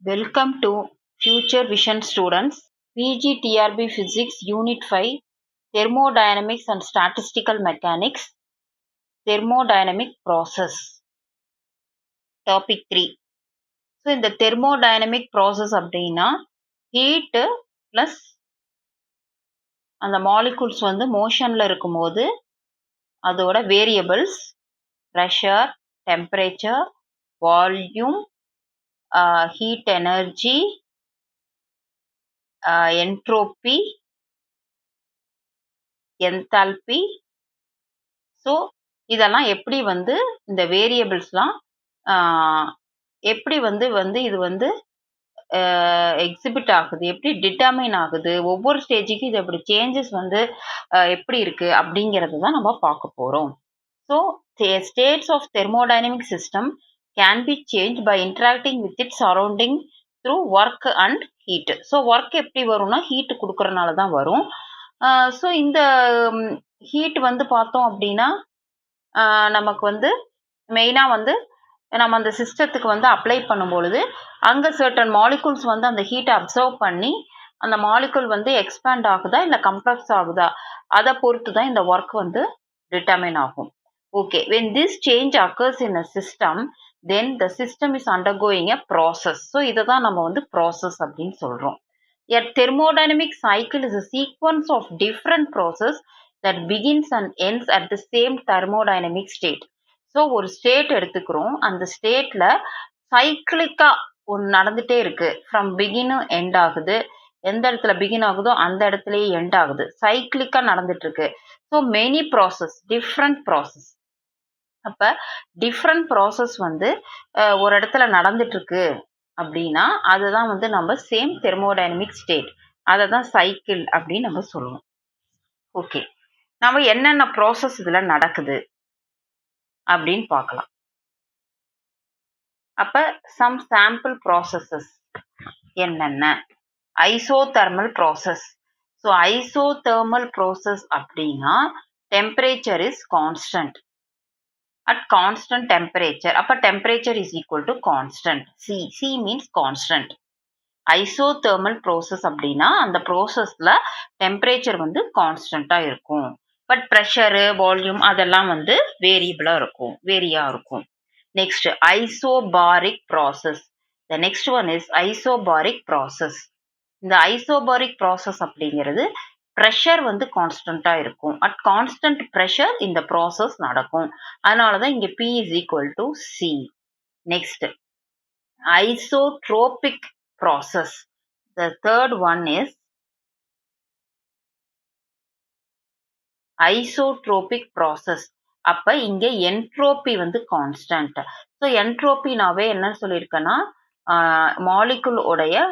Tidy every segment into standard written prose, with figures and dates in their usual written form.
Welcome to Future Vision students. PGTRB Physics Unit 5 Thermodynamics and Statistical Mechanics Thermodynamic Process Topic 3. So இந்த thermodynamic process அப்படின்னா heat plus அந்த molecules வந்து motionல இருக்கும்போது அதோட variables pressure, temperature, volume, heat energy, entropy, enthalpy. So இதெல்லாம் எப்படி வந்து இந்த வேரியபிள்ஸ்லாம் எப்படி இது வந்து எக்ஸிபிட் ஆகுது, எப்படி டிட்டர்மைன் ஆகுது, ஒவ்வொரு ஸ்டேஜுக்கும் இது எப்படி சேஞ்சஸ் வந்து எப்படி இருக்கு அப்படிங்கிறது தான் நம்ம பார்க்க போகிறோம். So states of thermodynamic system can be change by interacting with it surrounding through work and heat. So work எப்படி வரும்னா ஹீட் கொடுக்கறனால தான் வரும். ஸோ இந்த ஹீட் வந்து பார்த்தோம் அப்படின்னா நமக்கு வந்து மெயினாக வந்து நம்ம அந்த சிஸ்டத்துக்கு வந்து அப்ளை பண்ணும் பொழுது அங்கே சர்டன் மாலிகுல்ஸ் வந்து அந்த ஹீட்டை அப்சர்வ் பண்ணி அந்த மாலிகுல் வந்து எக்ஸ்பேண்ட் ஆகுதா இல்லை கம்ப்ளெக்ஸ் ஆகுதா அதை பொறுத்து தான் இந்த ஒர்க் வந்து டிட்டர்மைன் ஆகும். Okay, when this change occurs in a system, then the system is undergoing a process. So இதை தான் நம்ம வந்து ப்ராசஸ் அப்படின்னு சொல்கிறோம். A thermodynamic cycle is a sequence of different processes that begins and ends at the same thermodynamic state. So ஒரு state எடுத்துக்கிறோம், அந்த ஸ்டேட்ல சைக்கிளிக்கா ஒன்று நடந்துட்டே இருக்கு. ஃப்ரம் பிகினும் எண்ட் ஆகுது, எந்த இடத்துல பிகின் ஆகுதோ அந்த இடத்துலயே எண்ட் ஆகுது, சைக்கிளிக்கா நடந்துட்டு இருக்கு. So many process, different process. அப்ப டிஃப்ரெண்ட் ப்ராசஸ் வந்து ஒரு இடத்துல நடந்துட்டு இருக்கு அப்படின்னா அதுதான் வந்து நம்ம சேம் தெர்மோடைனமிக் ஸ்டேட், அதை தான் சைக்கிள் அப்படின்னு நம்ம சொல்லுவோம். ஓகே, நம்ம என்னென்ன ப்ராசஸ் இதுல நடக்குது அப்படின்னு பார்க்கலாம். அப்ப சம் சாம்பிள் ப்ராசஸஸ் என்னென்ன? Isothermal process. So isothermal process அப்படின்னா temperature is constant at constant temperature. அப்ப temperature is equal to constant. C means constant. Isothermal process அப்படின்னா அந்த ப்ராசஸ்ல டெம்பரேச்சர் வந்து கான்ஸ்டன்டா இருக்கும். பட் ப்ரெஷரு, வால்யூம் அதெல்லாம் வந்து வேரியபிளா இருக்கும், வேரியா இருக்கும். Next isobaric process. The next one is isobaric process. இந்த ஐசோபாரிக் ப்ராசஸ் அப்படிங்கிறது ப்ரெஷர் வந்து கான்ஸ்டன்டா இருக்கும். அட் கான்ஸ்டன்ட் ப்ரெஷர் இந்த ப்ராசஸ் நடக்கும். அதனாலதான் இங்க P is equal to C. Next isotropic process. The third one is isotropic process. அப்ப இங்க என்ட்ரோபி வந்து கான்ஸ்டன்ட். ஸோ என்ட்ரோபினாவே என்னன்னு சொல்லியிருக்கேன்னா மாலிகுல் உடைய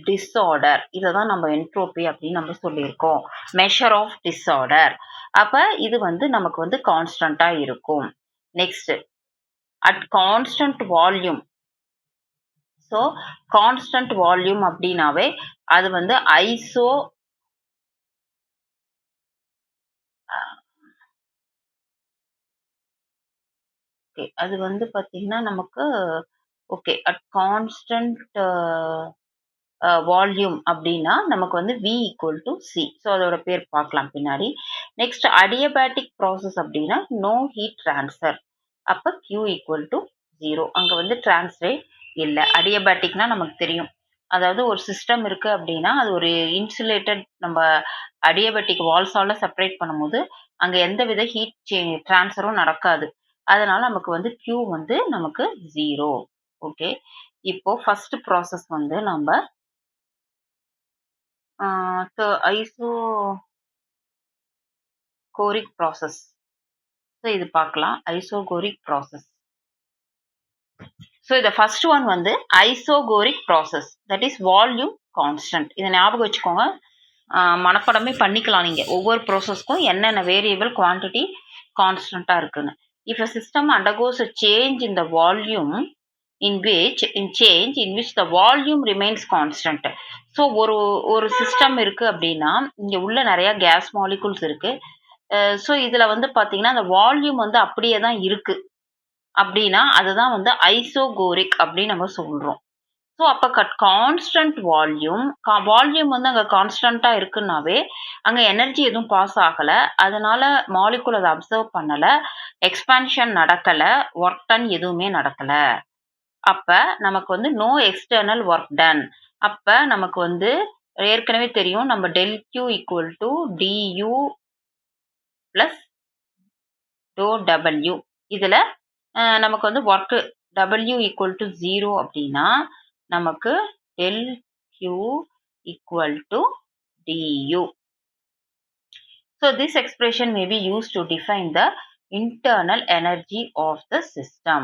டிஸார்டர், இதை தான் நம்ம என்ட்ரோபி அப்படின்னு நம்ம சொல்லியிருக்கோம். Measure of disorder. அப்ப இது வந்து நமக்கு வந்து கான்ஸ்டன்டா இருக்கும். Next at constant volume. So constant volume அப்படின்னாவே அது வந்து ஐசோ அது வந்து பாத்தீங்கன்னா நமக்கு ஓகே அட் கான்ஸ்டன்ட் வால்யூம் அப்படின்னா நமக்கு வந்து V equal to C. So அதோட பேர் பார்க்கலாம் பின்னாடி. நெக்ஸ்ட் அடியபேட்டிக் ப்ராசஸ் அப்படின்னா நோ ஹீட் டிரான்ஸ்ஃபர். அப்போ Q ஈக்குவல் டு 0. அங்கே வந்து டிரான்ஸ்ஃபரே இல்லை. அடியபேட்டிக்னா நமக்கு தெரியும், அதாவது ஒரு சிஸ்டம் இருக்கு அப்படின்னா அது ஒரு இன்சுலேட்டட், நம்ம அடியபேட்டிக் வால்ஸால செப்பரேட் பண்ணும்போது அங்கே எந்த வித ஹீட் டிரான்ஸ்ஃபரும் நடக்காது. அதனால நமக்கு வந்து Q வந்து நமக்கு 0. ஓகே, இப்போ ஃபர்ஸ்ட் ப்ராசஸ் வந்து நம்ம ஐசோகோரிக் ப்ராசஸ். ஸோ இது பார்க்கலாம், ஐசோகோரிக் ப்ராசஸ். ஸோ இந்த ஃபர்ஸ்ட் ஒன் வந்து isochoric process, that is volume constant. இதை ஞாபகம் வச்சுக்கோங்க, மனப்படமே பண்ணிக்கலாம் நீங்க ஒவ்வொரு ப்ராசஸ்க்கும் என்னென்ன வேரியபிள் குவான்டிட்டி கான்ஸ்டன்டா இருக்குன்னு. If a system undergoes a change in the volume in which the volume remains constant. So ஒரு சிஸ்டம் இருக்கு அப்படின்னா இங்க உள்ள நிறைய கேஸ் மாலிகுல்ஸ் இருக்கு. ஸோ இதுல வந்து பாத்தீங்கன்னா அந்த வால்யூம் வந்து அப்படியே தான் இருக்கு அப்படின்னா அதுதான் வந்து ஐசோகோரிக் அப்படின்னு நம்ம சொல்றோம். ஸோ அப்போ கான்ஸ்டன்ட் வால்யூம் வால்யூம் வந்து அங்கே கான்ஸ்டண்ட்டாக இருக்குன்னாவே அங்கே எனர்ஜி எதுவும் பாஸ் ஆகலை, அதனால மாலிகுல் அதை அப்சர்வ் பண்ணலை, எக்ஸ்பான்ஷன் நடக்கலை, ஒர்க் டன் எதுவுமே நடக்கலை. அப்போ நமக்கு வந்து நோ எக்ஸ்டர்னல் ஒர்க் டன். அப்போ நமக்கு வந்து ஏற்கனவே தெரியும் நம்ம del Q equal to du plus to W. இதில் நமக்கு வந்து ஒர்க்கு W equal to 0 அப்படின்னா நமக்கு del Q equal to du. So this expression may be used to define the internal energy of the system.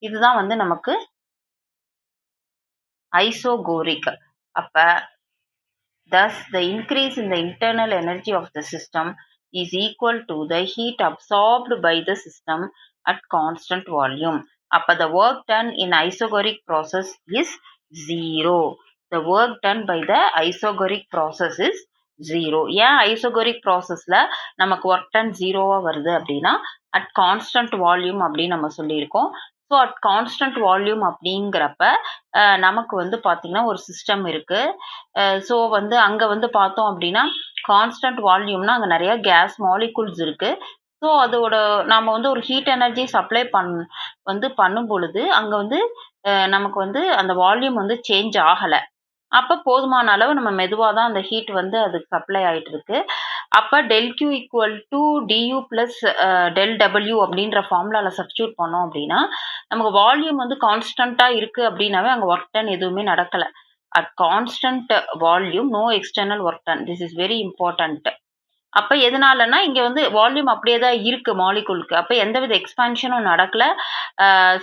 இதுதான் வந்து நமக்கு isochoric. அப்ப thus the increase in the internal energy of the system is equal to the heat absorbed by the system at constant volume. அப்ப the work done in isogoric process is 0. The work done by the isogoric process is 0. ஏன் isochoric ப்ராசஸ்ல நமக்கு work ton 0வா வருது அப்படின்னா at constant volume அப்படின்னு நம்ம சொல்லியிருக்கோம். So at constant volume அப்படிங்கிறப்ப நமக்கு வந்து பார்த்தீங்கன்னா ஒரு சிஸ்டம் இருக்கு. ஸோ வந்து அங்கே வந்து பார்த்தோம் அப்படின்னா கான்ஸ்டன்ட் வால்யூம்னா அங்கே நிறைய கேஸ் மாலிகுல்ஸ் இருக்கு. ஸோ அதோட நாம் வந்து ஒரு ஹீட் எனர்ஜி சப்ளை பண்ணும் பொழுது அங்கே வந்து நமக்கு வந்து அந்த வால்யூம் வந்து சேஞ்ச் ஆகலை. அப்போ போதுமான அளவு நம்ம மெதுவாக தான் அந்த ஹீட் வந்து அதுக்கு சப்ளை ஆகிட்டு இருக்கு. அப்போ del Q equal to du plus del W அப்படின்ற ஃபார்முலாவில் சப்ஸ்டியூட் பண்ணோம் அப்படின்னா நமக்கு வால்யூம் வந்து கான்ஸ்டண்ட்டாக இருக்குது அப்படின்னாவே அங்கே ஒர்க் டன் எதுவுமே நடக்கலை. At constant volume no external work done. This is very important. அப்போ எதனாலனா இங்கே வந்து வால்யூம் அப்படியே தான் இருக்குது மாலிகுலுக்கு. அப்போ எந்தவித எக்ஸ்பான்ஷனும் நடக்கல.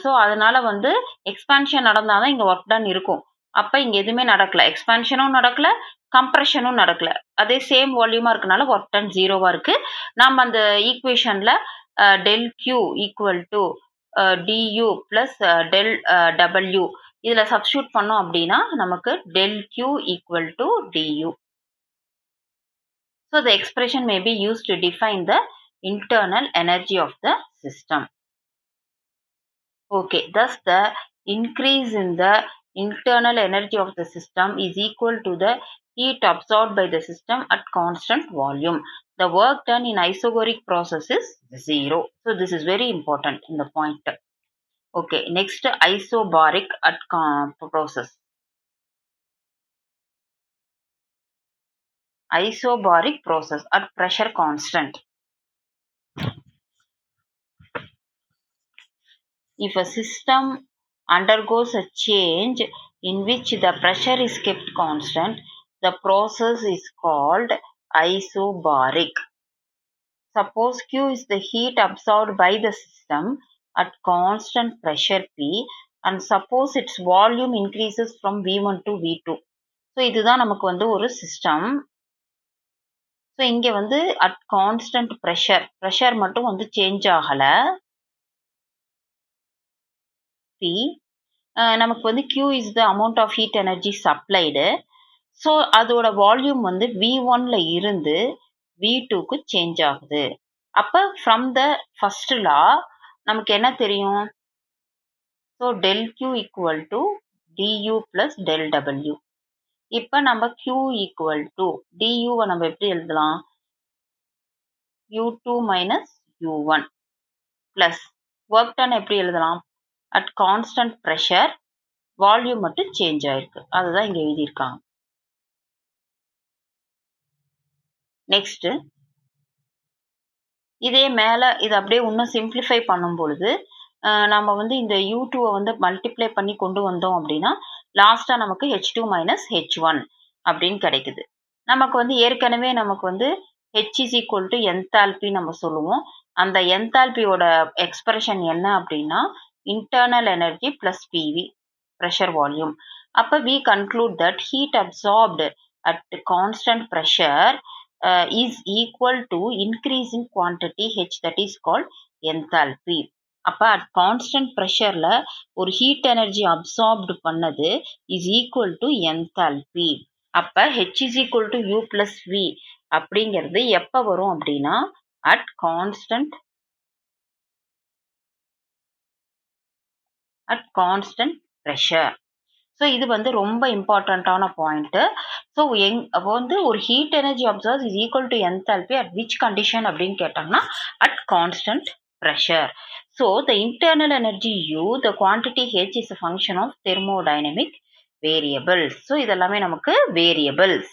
ஸோ அதனால வந்து எக்ஸ்பான்ஷன் நடந்தால் தான் இங்கே ஒர்க் டன் இருக்கும். அப்போ இங்கே எதுவுமே நடக்கல, எக்ஸ்பான்ஷனும் நடக்கல, கம்ப்ரெஷனும் நடக்கல. அதே சேம் வால்யூமா இருக்கனால ஒர்க் டன் 0வா இருக்கு. நம்ம அந்த ஈக்குவேஷன்ல del Q equal to du plus del W இதில் சப்ஸ்டியூட் பண்ணோம் அப்படின்னா நமக்கு del Q equal to du. So the expression may be used to define the internal energy of the system. Okay, thus the increase in the internal energy of the system is equal to the heat absorbed by the system at constant volume. The work done in isogoric process is 0. So this is very important in the point. Okay, next isobaric at process. Isobaric process at pressure constant. If a system undergoes a change in which the pressure is kept constant, the process is called isobaric. Suppose Q is the heat absorbed by the system at constant pressure P and suppose its volume increases from V1 to V2. So இதுதான் நமக்கு வந்து ஒரு system. So இங்கே வந்து at constant pressure மட்டும் வந்து change ஆகலை. P நமக்கு வந்து Q is the amount of heat energy supplied. So அதோட வால்யூம் வந்து V1ல இருந்து V2க்கு சேஞ்ச் ஆகுது. அப்போ ஃப்ரம் த ஃபர்ஸ்ட் லா நமக்கு என்ன தெரியும்? So del Q equal to du plus del W. இப்போ நம்ம Q ஈக்குவல் டு duவை நம்ம எப்படி எழுதலாம்? U2 minus U1 plus work done எப்படி எழுதலாம்? அட் கான்ஸ்டன்ட் ப்ரெஷர் வால்யூம் மட்டும் சேஞ்ச் ஆயிருக்கு. அதுதான் இங்கே எழுதியிருக்காங்க. நெக்ஸ்ட் இதே மேலே இதை அப்படியே இன்னும் சிம்பிளிஃபை பண்ணும் பொழுது நம்ம வந்து இந்த U2வை வந்து மல்டிப்ளை பண்ணி கொண்டு வந்தோம் அப்படின்னா லாஸ்ட்டாக நமக்கு H2 மைனஸ் H1 அப்படின்னு கிடைக்குது. நமக்கு வந்து ஏற்கனவே நமக்கு வந்து H is equal to enthalpy நம்ம சொல்லுவோம். அந்த என்தால்பியோட எக்ஸ்பிரஷன் என்ன அப்படின்னா internal energy plus PV pressure volume. அப்போ we conclude that heat absorbed at constant pressure is equal to increasing quantity H, that is called enthalpy. அப்போ அட் கான்ஸ்டன்ட் ப்ரெஷரில் ஒரு heat energy absorbed பண்ணது இஸ் ஈக்குவல் டு என்தால்பி. அப்போ H is equal to U plus V அப்படிங்கிறது எப்போ வரும் அப்படின்னா at constant at constant pressure. So இது வந்து ரொம்ப இம்பார்ட்டண்ட்டான பாயிண்ட்டு. ஸோ அப்போ வந்து ஒரு heat energy absorbs is equal to enthalpy at which condition அப்படின்னு கேட்டாங்கன்னா at constant pressure. So the internal energy U, the quantity H is a function of thermodynamic variables. So இதெல்லாமே நமக்கு variables.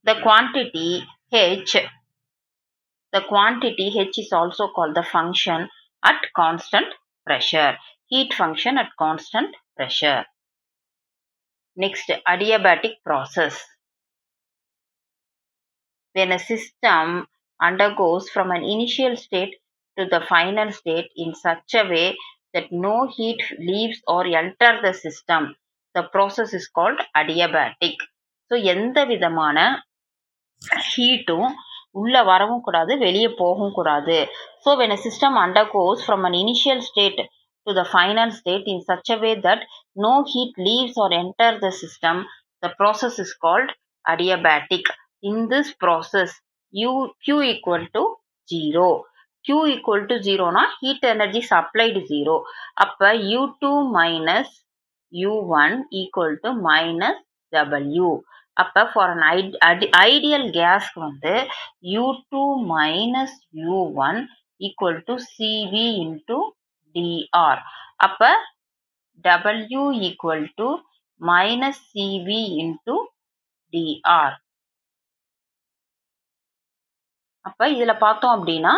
The quantity H is also called the function at constant pressure. Heat function at constant pressure. Next, adiabatic process. When a system undergoes from an initial state to the final state in such a way that no heat leaves or enter the system, the process is called adiabatic. So, எந்த விதமான ஹீட்டும் உள்ள வரவும் கூடாது, வெளியே போகவும் கூடாது. So, when a system undergoes from an initial state to the final state in such a way that no heat leaves or enter the system, the process is called adiabatic. In this process, Q equal to 0. Q equal to 0 na heat energy supplied 0. அப்ப U2 minus U1 equal to minus W. அப்ப for an ideal gas வந்து U2 minus U1 equal to CV into DR. அப்ப W equal to minus CV into DR. அப்ப இதுல பார்த்தோம் அப்படின்னா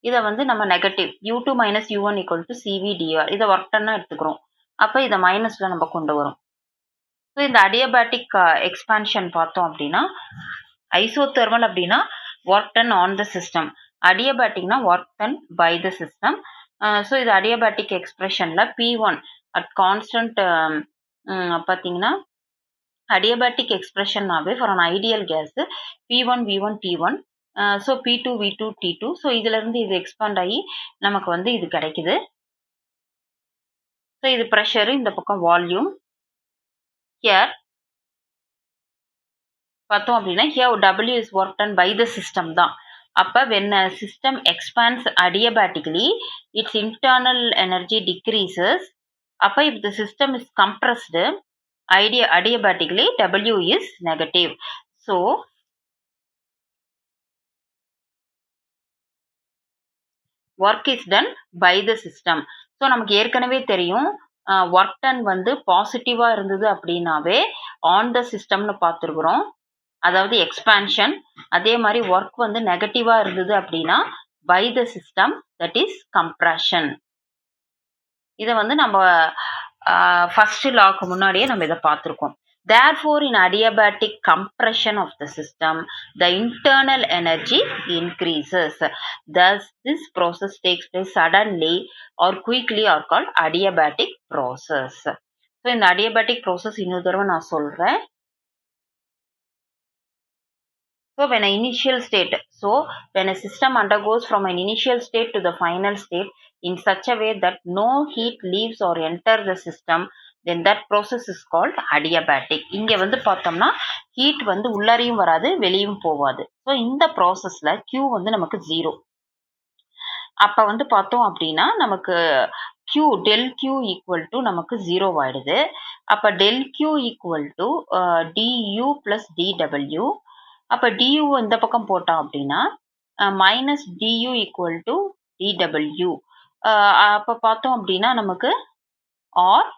இதை வந்து நம்ம negative U2 minus U1 equal to CV DR இதை ஒர்க் டன்னா எடுத்துக்கிறோம். அப்ப இதை மைனஸ்ல நம்ம கொண்டு வரோம். ஸோ இந்த அடியபேட்டிக் எக்ஸ்பான்ஷன் பார்த்தோம் அப்படின்னா ஐசோதெர்மல் அப்படின்னா work done on the system, அடியபேட்டிக்னா work done by the system. So இது அடியபேட்டிக் எக்ஸ்பிரஷன்ல P1 அட் கான்ஸ்டன்ட் பார்த்தீங்கன்னா adiabatic expressionனாவே for an ideal gas P1 V1 T1 so P2 V2 T2. So இதுல இருந்து இது எக்ஸ்பாண்ட் ஆகி நமக்கு வந்து இது கிடைக்குது. ஸோ இது ப்ரெஷர், இந்த பக்கம் வால்யூம். ஹியர் பார்த்தோம் அப்படின்னா here W is work done by the system தான். அப்ப when a system expands adiabatically its internal energy decreases. அப்ப if the system is compressed adiabatically W is negative. So work is done by the system. So நமக்கு ஏற்கனவே தெரியும் work done வந்து பாசிட்டிவா இருந்தது அப்படின்னாவே ஆன் த சிஸ்டம்னு பார்த்துருக்குறோம், அதாவது எக்ஸ்பான்ஷன். அதே மாதிரி ஒர்க் வந்து நெகட்டிவா இருந்தது அப்படின்னா by the system, that is compression. இதை வந்து நம்ம ஃபர்ஸ்ட் லாக்கு முன்னாடியே நம்ம இதை பார்த்துருக்கோம். Therefore, in adiabatic compression of the system, the internal energy increases. Thus, this process takes place suddenly or quickly are called adiabatic process. So, இந்த adiabatic process இன்னொரு தடவை நான் சொல்றேன். So, when an initial state, so when a system undergoes from an initial state to the final state in such a way that no heat leaves or enter the system, then that process is called adiabatic. இங்க வந்து பார்த்தோம்னா heat வந்து உள்ளரையும் வராது, வெளியும் போகாது. So இந்த ப்ராசஸ்ல Q வந்து நமக்கு 0. அப்ப வந்து பார்த்தோம் அப்படின்னா நமக்கு Q del Q equal to நமக்கு 0 ஆயிடுது. அப்ப del Q equal to du plus dw. அப்ப du இந்த பக்கம் போட்டோம் அப்படின்னா minus du equal to dw. அப்ப பார்த்தோம் அப்படின்னா நமக்கு R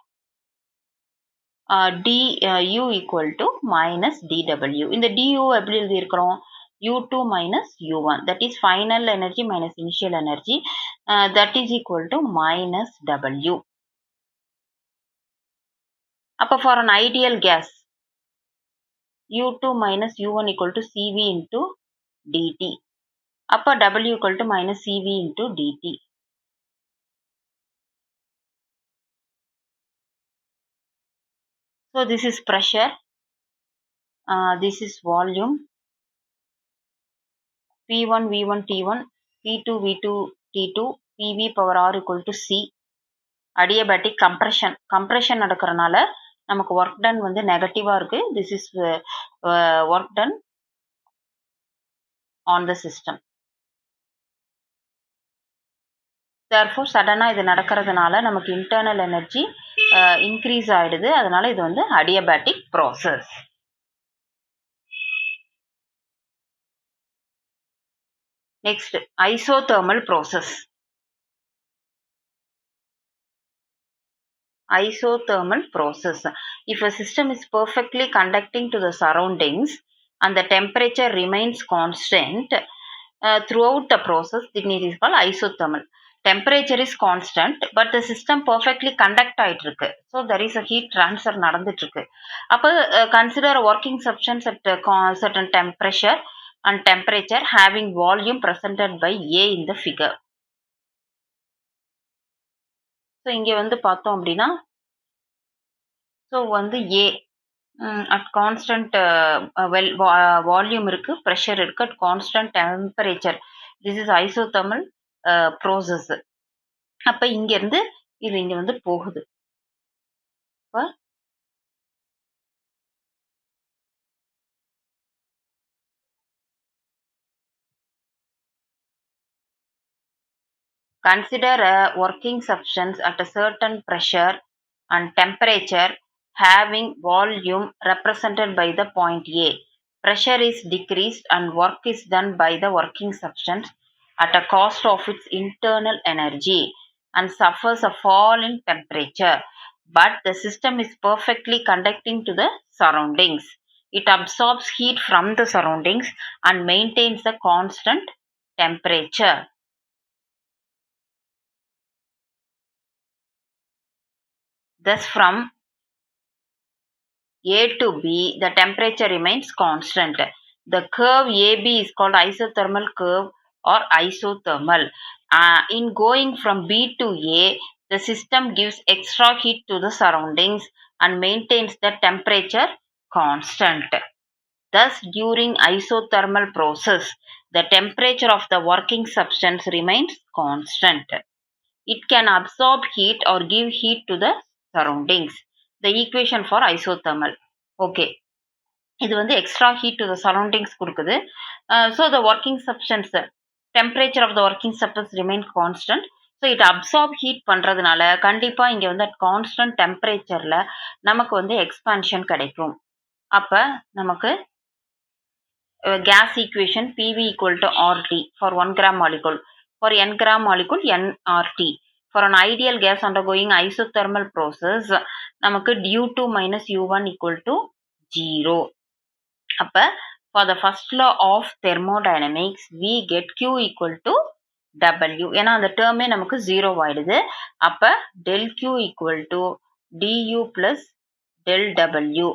du equal to minus dw. இந்த du எப்படி எழுதி இருக்கிறோம்? U2 minus U1, that is final energy minus initial energy, that is equal to minus W. அப்ப for an ideal gas U2 minus U1 equal to CV into dt. அப்ப W equal to minus CV into dt. So this is pressure, this is volume, P1 V1 T1, P2 V2 T2, PV power R equal to C. Adiabatic compression நடக்கிறனால நமக்கு work done வந்து நெகட்டிவா இருக்கு. This is work done on the system. Therefore சடனாக இது நடக்கிறதுனால நமக்கு internal energy increase ஆகிடுது. அதனால இது வந்து adiabatic process. Next isothermal process. Isothermal process. If a system is perfectly conducting to the surroundings and the temperature remains constant throughout the process, then it is called isothermal. Temperature is constant, but the system perfectly conduct ஆயிட்டு இருக்கு. So there is a heat transfer நடந்துட்டு இருக்கு. அப்போ consider a working substance at a certain temperature and temperature having volume presented by A in the figure. So இங்கே வந்து பார்த்தோம் அப்படின்னா so வந்து ஏ அட் கான்ஸ்டன்ட் வால்யூம் இருக்கு, ப்ரெஷர் இருக்கு, at constant temperature. This is isothermal process. அப்போ இங்கேருந்து இது இங்கே வந்து போகுது. இப்போ consider a working substance at a certain pressure and temperature having volume represented by the point A. Pressure is decreased and work is done by the working substance at a cost of its internal energy and suffers a fall in temperature. But the system is perfectly conducting to the surroundings. It absorbs heat from the surroundings and maintains a constant temperature. Thus, from A to B, the temperature remains constant. The curve AB is called isothermal curve or isothermal. In going from B to A, the system gives extra heat to the surroundings and maintains the temperature constant. Thus, during isothermal process, the temperature of the working substance remains constant. It can absorb heat or give heat to the surroundings. The equation for isothermal. Okay. இது வந்து extra heat to the surroundings கொடுக்குது. So the working substance temperature of the working substance remain constant. So it absorb heat பண்ணுறதுனால கண்டிப்பாக இங்கே வந்து at constant டெம்பரேச்சரில் நமக்கு வந்து எக்ஸ்பான்ஷன் கிடைக்கும். அப்போ நமக்கு case equation PV equal to RT for 1 gram molecule. For n gram molecule nRT. For an ideal gas undergoing isothermal process, நமக்கு U2 minus U1 equal to 0. அப்போ for the first law of thermodynamics, we get Q equal to W. ஏன்னா அந்த டேர்மே நமக்கு 0 ஆயிடுது. அப்போ del Q equal to du plus del W.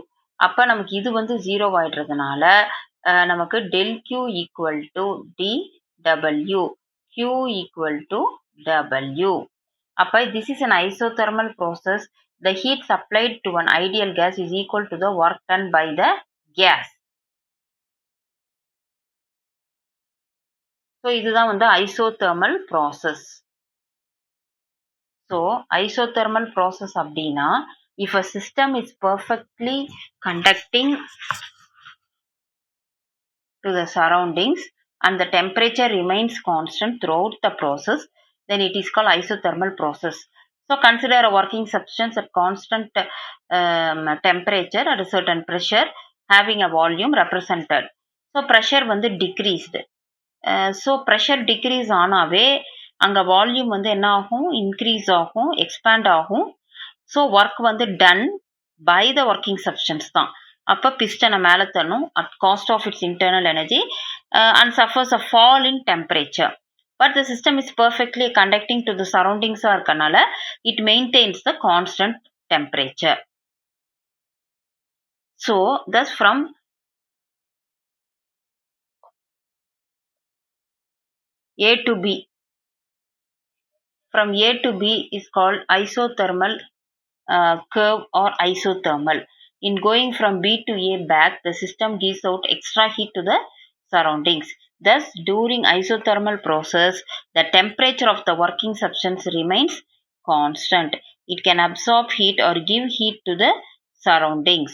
அப்போ நமக்கு இது வந்து 0 ஆயிடுறதுனால நமக்கு del Q equal to dW. Q equal to W. அப்போ this is an isothermal process. The heat supplied to an ideal gas is equal to the work done by the gas. So இதுதான் வந்து isothermal process. So isothermal process அப்படின்னா if a system is perfectly conducting to the surroundings and the temperature remains constant throughout the process, then it is called isothermal process. So consider a working substance at constant temperature at a certain pressure having a volume represented. So pressure வந்து decreased. So pressure decrease ஆனாவே அங்கே volume வந்து என்ன ஆகும், increase ஆகும், expand ஆகும். So work வந்து done by the working substance தான். அப்போ பிஸ்டனை மேலே தள்ளும் at cost of its internal energy and suffers a fall in temperature. But the system is perfectly conducting to the சரௌண்டிங்ஸாக இருக்கனால it maintains the constant temperature. So thus from A to B. From A to B is called isothermal curve or isothermal. In going from B to A back, the system gives out extra heat to the surroundings. Thus, during isothermal process, the temperature of the working substance remains constant. It can absorb heat or give heat to the surroundings.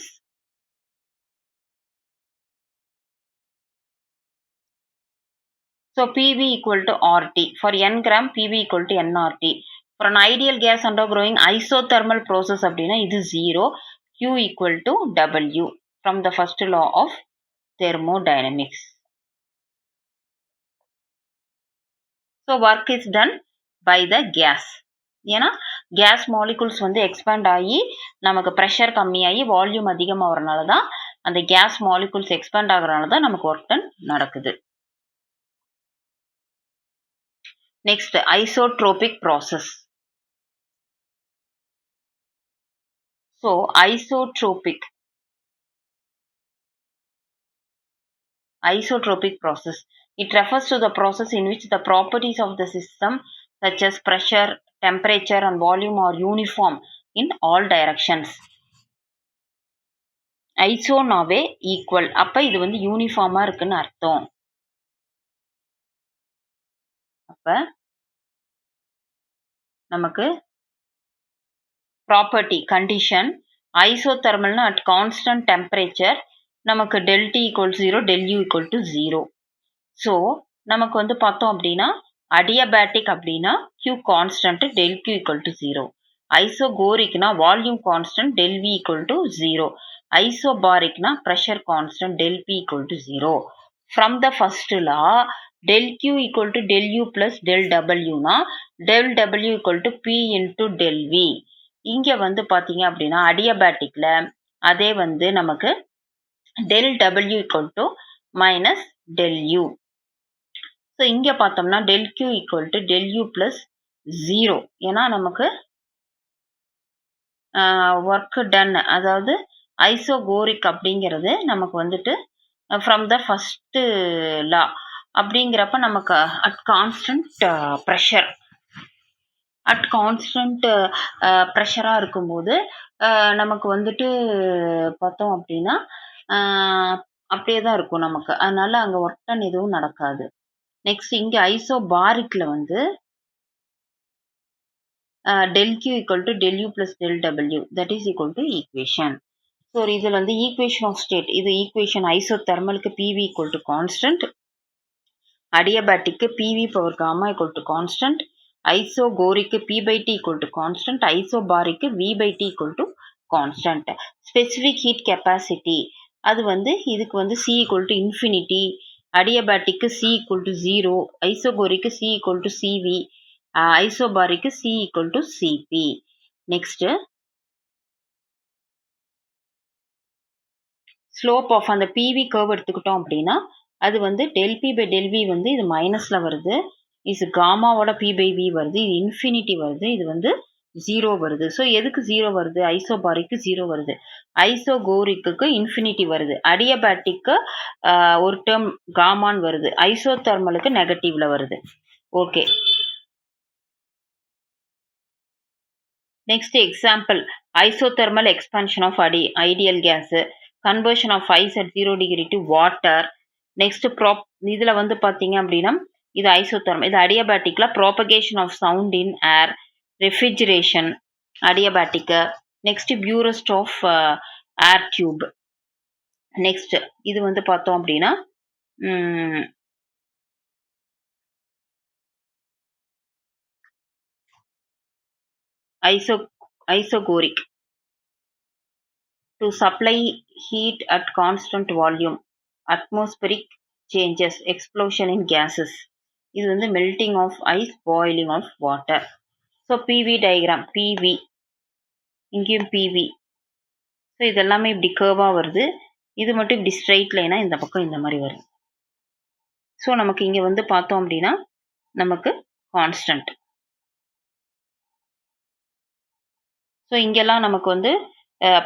So PV equal to RT. For n gram, PV equal to nRT. For an ideal gas undergoing isothermal process அப்படின்னா இது 0. Q equal to W from the first law of thermodynamics. So work is done by the gas. ஏன்னா case molecules வந்து expand ஆகி நமக்கு pressure கம்மியாகி volume அதிகமாகறனால தான் அந்த case molecules expand ஆகிறனால தான் நமக்கு ஒர்க் டன் நடக்குது. Next isotropic process. So isotropic process. It refers to the process in which the properties of the system such as pressure, temperature and volume are uniform in all directions. ஐசோனாவே equal, அப்ப இது வந்து யூனிஃபார்மா இருக்குன்னு அர்த்தம். அப்ப நமக்கு ப்ராப்பர்ட்டி கண்டிஷன் ஐசோதெர்மல்னா அட் கான்ஸ்டன்ட் டெம்பரேச்சர் நமக்கு del T equals 0, del U equal to 0. ஸோ நமக்கு வந்து பார்த்தோம் அப்படின்னா அடியபேட்டிக் அப்படின்னா Q constant del Q equal to 0. ஐசோகோரிக்னா volume constant del V equal to 0. ஐசோபாரிக்னா pressure constant del P equal to 0. From the first law, del Q equal to del U plus del W னா del W equal to P into del V. இங்க வந்து பார்த்தீங்க அப்படின்னா அடியபேட்டிக்ல அதே வந்து நமக்கு del W equal to minus del U. So இங்க பார்த்தோம்னா del Q equal to del U plus 0. ஏன்னா நமக்கு ஒர்க் டன், அதாவது ஐசோகோரிக் அப்படிங்கிறது நமக்கு வந்துட்டு ஃப்ரம் த ஃபர்ஸ்ட் லா அப்படிங்கிறப்ப நமக்கு அட் கான்ஸ்டன்ட் ப்ரெஷர் ப்ரெஷராக இருக்கும்போது நமக்கு வந்துட்டு பார்த்தோம் அப்படின்னா அப்படியே தான் இருக்கும் நமக்கு. அதனால அங்கே ஒர்க் டன் எதுவும் நடக்காது. நெக்ஸ்ட் இங்கே ஐசோபாரிக்ல வந்து del Q equal to del U plus del W, that is equal to equation. So இதில் வந்து ஈக்குவேஷன் ஆஃப் ஸ்டேட், இது ஈக்குவேஷன் ஐசோதெர்மலுக்கு PV equal to constant, அடியபேட்டிக்கு PV power gamma equal to constant, ஐசோகோரிக்கு P by T equal to constant, ஐசோபாரிக்கு V by T equal to constant. Specific heat capacity அது வந்து இதுக்கு வந்து C equal to infinity, அடியபேட்டிக்கு C equal to 0, ஐசோகோரிக்கு C equal to CV, ஐசோபாரிக்கு C equal to CP. Next slope of அந்த PV curve எடுத்துக்கிட்டோம் அப்படின்னா அது வந்து del P by del V வந்து இது மைனஸ்ல வருது, இது காமாவோட P by V வருது, இது இன்ஃபினிட்டி வருது, இது வந்து 0 வருது. ஸோ எதுக்கு 0 வருது? ஐசோபாரிக்கு 0 வருது, ஐசோகோரிக்கு இன்ஃபினிட்டி வருது, அடியபேட்டிக்கு ஒரு டேர்ம் காமான் வருது, ஐசோதெர்மலுக்கு நெகட்டிவ்ல வருது. Okay, next example isothermal expansion of ideal gas, conversion of ice at 0 degree to water. Next இதுல வந்து பாத்தீங்க அப்படின்னா இது ஐசோதெர்மல், இது அடியபேட்டிக்ல propagation of sound in air, refrigeration adiabatic. Next purest of air tube. Next இது வந்து பார்த்தோம் அப்படின்னா isogoric to supply heat at constant volume, atmospheric changes, explosion in gases. இது வந்து melting of ice, boiling of water. So PV diagram, PV இங்கேயும் PV. So இதெல்லாமே இப்படி கேர்வாக வருது, இது மட்டும் இப்படி ஸ்ட்ரைட் லைனாக இந்த பக்கம் இந்த மாதிரி வருது. ஸோ நமக்கு இங்கே வந்து பார்த்தோம் அப்படின்னா நமக்கு கான்ஸ்டன்ட். ஸோ இங்கெல்லாம் நமக்கு வந்து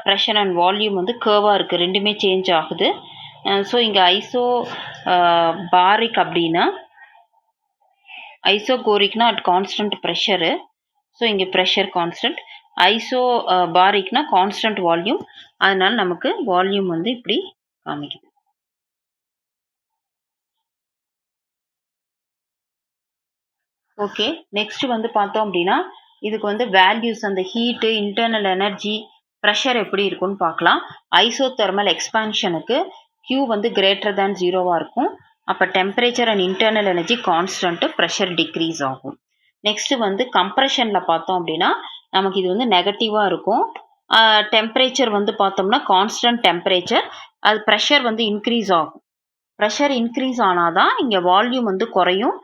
ப்ரெஷர் அண்ட் வால்யூம் வந்து கேர்வாக இருக்குது, ரெண்டுமே சேஞ்ச் ஆகுது. ஸோ இங்கே பாரிக் அப்படின்னா ஐசோகோரிக்னா அட் கான்ஸ்டன்ட் ப்ரெஷரு, ஸோ இங்கே ப்ரெஷர் கான்ஸ்டன்ட், பாரிக்னா கான்ஸ்டன்ட் வால்யூம், அதனால நமக்கு வால்யூம் வந்து இப்படி காமிக்குது. ஓகே, நெக்ஸ்ட் வந்து பார்த்தோம் அப்படின்னா இதுக்கு வந்து வேல்யூஸ், அந்த ஹீட்டு, இன்டர்னல் எனர்ஜி, ப்ரெஷர் எப்படி இருக்குன்னு பார்க்கலாம். ஐசோதெர்மல் எக்ஸ்பான்ஷனுக்கு Q வந்து கிரேட்டர் தேன் 0வாக இருக்கும், அப்போ temperature and internal energy constant, pressure decrease ஆகும். நெக்ஸ்ட் வந்து கம்ப்ரெஷனில் பார்த்தோம் அப்படின்னா நமக்கு இது வந்து நெகட்டிவாக இருக்கும். டெம்பரேச்சர் வந்து பார்த்தோம்னா கான்ஸ்டன்ட் டெம்பரேச்சர், அது ப்ரெஷர் வந்து இன்க்ரீஸ் ஆகும். ப்ரெஷர் இன்க்ரீஸ் ஆனால் தான் இங்கே வால்யூம் வந்து குறையும்.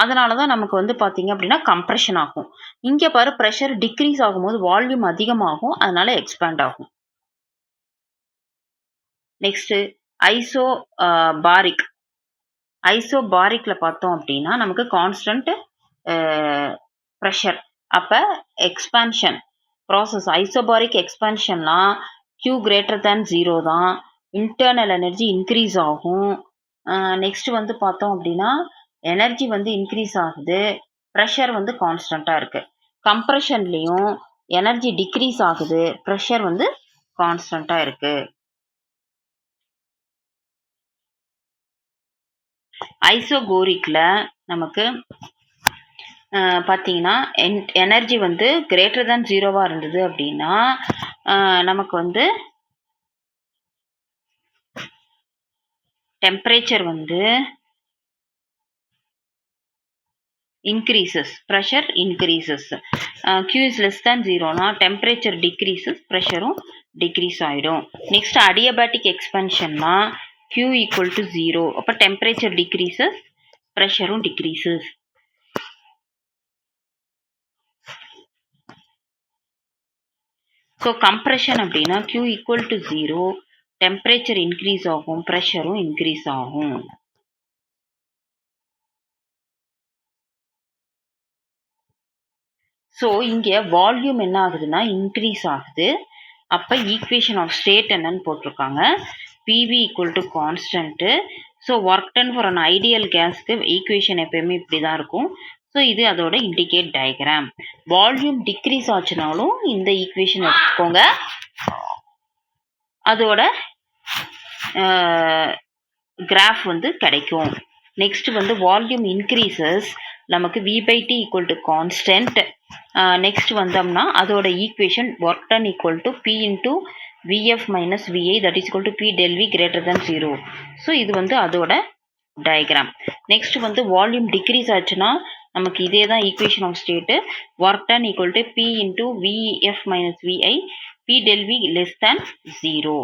அதனால தான் நமக்கு வந்து பார்த்தீங்க அப்படின்னா கம்ப்ரெஷன் ஆகும். இங்கே பாரு ப்ரெஷர் டிக்ரீஸ் ஆகும்போது வால்யூம் அதிகமாகும், அதனால எக்ஸ்பேண்ட் ஆகும். Next isobaric. ஐசோபாரிக்ல பார்த்தோம் அப்படின்னா நமக்கு கான்ஸ்டன்ட் ப்ரெஷர். அப்போ எக்ஸ்பான்ஷன் ப்ராசஸ் ஐசோபாரிக் எக்ஸ்பான்ஷன்னா Q கிரேட்டர் தேன் 0 தான், இன்டர்னல் எனர்ஜி இன்க்ரீஸ் ஆகும். நெக்ஸ்ட் வந்து பார்த்தோம் அப்படின்னா எனர்ஜி வந்து இன்க்ரீஸ் ஆகுது, ப்ரெஷர் வந்து கான்ஸ்டண்ட்டாக இருக்குது. கம்ப்ரெஷன்லேயும் எனர்ஜி டிக்ரீஸ் ஆகுது, ப்ரெஷர் வந்து கான்ஸ்டண்ட்டாக இருக்குது. ஐசோகோரிக்கில் நமக்கு பார்த்தீங்கன்னா எனர்ஜி வந்து கிரேட்டர் தேன் 0 இருந்தது அப்படின்னா நமக்கு வந்து டெம்பரேச்சர் வந்து increases, pressure increases. Q is less than 0னா டெம்பரேச்சர் டிக்ரீசஸ், ப்ரெஷரும் டிக்ரீஸ் ஆகிடும். நெக்ஸ்ட் அடியபேட்டிக் எக்ஸ்பென்ஷன்னா Q ஈக்குவல் டு 0, அப்போ டெம்பரேச்சர் டிக்ரீசஸ், ப்ரெஷரும் டிக்ரீசஸ். ஸோ கம்ப்ரெஷன் அப்படின்னா Q equal to 0, temperature increase ஆகும், ப்ரெஷரும் இன்க்ரீஸ் ஆகும். ஸோ இங்கே வால்யூம் என்ன ஆகுதுன்னா இன்க்ரீஸ் ஆகுது. அப்போ ஈக்குவேஷன் ஆஃப் ஸ்டேட் என்னன்னு போட்டிருக்காங்க, PV equal to constant. So work done for an ideal கேஸ்க்கு ஈக்குவேஷன் எப்பயுமே இப்படி தான் இருக்கும். ஸோ இது அதோட இண்டிகேட் டயக்ராம். வால்யூம் டிக்ரீஸ் ஆச்சுனாலும் இந்த ஈக்குவேஷன் எடுத்துக்கோங்க, அதோட கிராஃப் வந்து கிடைக்கும். நெக்ஸ்ட் வந்து வால்யூம் இன்க்ரீசஸ், நமக்கு V/T equal to constant. Next வந்தோம்னா அதோட equation work done equal to P into VF minus VI that is equal to P del V greater than 0. So இது வந்து அதோட டயக்ராம். நெக்ஸ்ட் வந்து வால்யூம் டிக்ரீஸ் ஆச்சுன்னா நமக்கு இதே தான் equation of state, work done equal to P into VF minus VI P del V less than 0.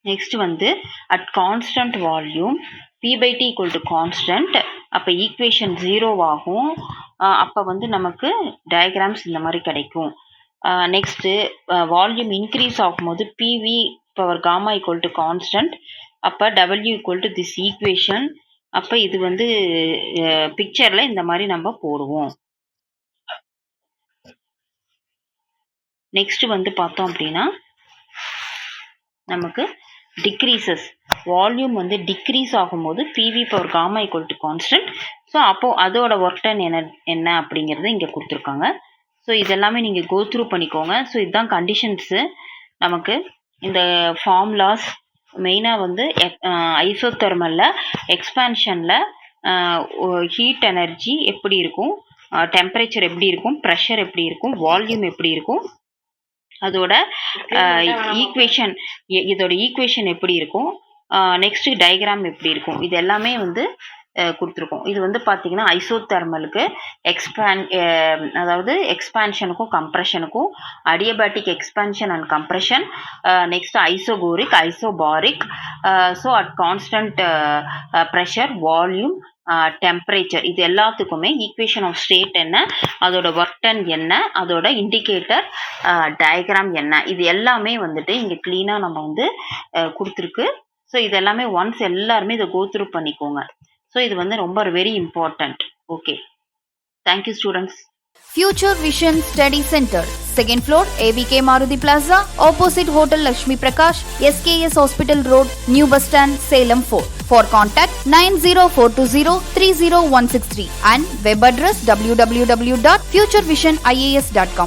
Next வந்து at constant volume P/T equal to constant, அப்போ ஈக்குவேஷன் 0 ஆகும். அப்போ வந்து நமக்கு டயக்ராம்ஸ் இந்த மாதிரி கிடைக்கும். நெக்ஸ்ட்டு வால்யூம் இன்க்ரீஸ் ஆகும்போது PV power gamma equal to constant, அப்போ W equal to this equation. அப்போ இது வந்து பிக்சரில் இந்த மாதிரி நம்ம போடுவோம். நெக்ஸ்ட் வந்து பார்த்தோம் அப்படின்னா நமக்கு டிக்ரீசஸ், வால்யூம் வந்து டிக்ரீஸ் ஆகும்போது PV power gamma equal to constant. So அப்போது அதோட ஒர்க் டன் என்ன அப்படிங்கிறது இங்கே கொடுத்துருக்காங்க. ஸோ இதெல்லாமே நீங்கள் கோ த்ரூ பண்ணிக்கோங்க. ஸோ இதுதான் கண்டிஷன்ஸு. நமக்கு இந்த ஃபார்முலாஸ் மெயினாக வந்து ஐசோதெர்மலில் எக்ஸ்பான்ஷனில் ஹீட் எனர்ஜி எப்படி இருக்கும், டெம்பரேச்சர் எப்படி இருக்கும், ப்ரெஷர் எப்படி இருக்கும், வால்யூம் எப்படி இருக்கும், அதோட ஈக்குவேஷன் இதோட ஈக்குவேஷன் எப்படி இருக்கும், நெக்ஸ்ட் டயக்ராம் எப்படி இருக்கும், இது எல்லாமே வந்து கொடுத்துருக்கோம். இது வந்து பார்த்தீங்கன்னா ஐசோதெர்மலுக்கு அதாவது எக்ஸ்பான்ஷனுக்கும் கம்ப்ரெஷனுக்கும், adiabatic expansion and compression, next isochoric, isobaric. So at constant pressure, volume, temperature, இது எல்லாத்துக்குமே ஈக்குவேஷன் ஆஃப் ஸ்டேட் என்ன, அதோட ஒர்க் டன் என்ன, அதோட இண்டிகேட்டர் டயக்ராம் என்ன, இது எல்லாமே வந்துட்டு இங்கே க்ளீனாக நம்ம வந்து கொடுத்துருக்கு. ஸோ இது எல்லாமே ஒன்ஸ் எல்லாருமே இதை கோ த்ரூ பண்ணிக்கோங்க. ஸோ இது வந்து ரொம்ப very important. Okay, thank you students. Future Vision Study Center, second floor, AVK Maruti Plaza, opposite Hotel Lakshmi Prakash, SKS Hospital Road, New Bus Stand, Salem 4. For contact 90420 30163 and web address www.futurevision.ias.com.